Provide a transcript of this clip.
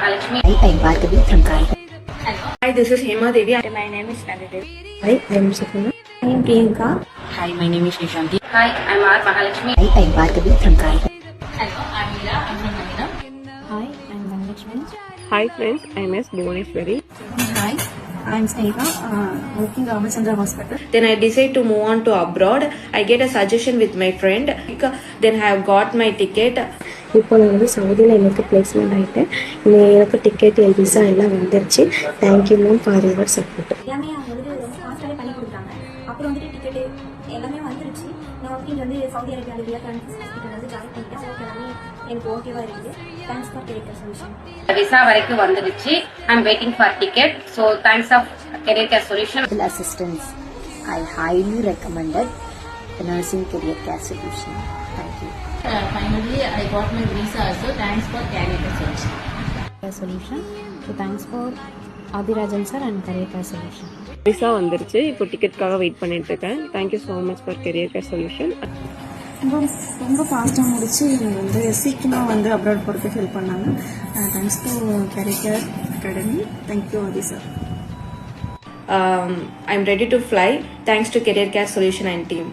Mahalakshmi. Hi, I'm Bhargavi from Karika. Hi, this is Hema Devi. My name is Nandita. Hi, I'm Shikuna. I am Priyanka. Hi, my name is Nishanti. Hi, I'm R. Mahalakshmi. Hi, I'm Bhargavi from Karika. Hello, I'm Mira. I'm from Manila. Hi, I'm Dhanalakshmi. Hi friends, I'm S. Bhuvaneshwari. Hi, I'm Sneha, working at Ramachandra Hospital. Then I decide to move on to abroad. I get a suggestion with my friend. Then I have got my ticket. இப்போ நான் வந்து சவுதியில் எனக்கு placement ஆகிட்டேன். எனக்கு ticket visa எல்லாம் வந்துருச்சு. Thank you ma'am for your support. எல்லாமே அவங்க வந்து ரொம்ப ஃபாஸ்ட்டாகவே பண்ணி கொடுத்தாங்க. அப்புறம் வந்துட்டு டிக்கெட்டு எல்லாமே வந்துருச்சு. நான் வந்து இங்கே வந்து சவுதி அரேபியா ஹாஸ்பிட்டல் வந்து ஜாயின் பண்ணிட்டேன். ஸோ எல்லாமே எனக்கு ஓகேவா இருக்குது. Thanks for career solution. Visa வரைக்கும் வந்துருச்சு. I'm waiting for ticket. So thanks of Career Care Solution. Assistance. I highly recommended the nursing career care solution. Thank you. Finally, I got my visa also. Thanks for Career Care Solution. Solution. So thanks for Adirajan sir and Career Care Solution. Visa வந்துருச்சு. இப்போ டிக்கெட்காக wait பண்ணிட்டு இருக்கேன். Thank you so much for career care solution. ரொம்ப ஃபாஸ்ட்டாக முடிச்சு இவங்க வந்து சீக்கிரமாக வந்து அப்ராட் போகிறதுக்கு ஹெல்ப் பண்ணாங்க. Thanks to career academy. Thank you Aadhi sir. I'm ready to fly. Thanks to Career Care Solution and team.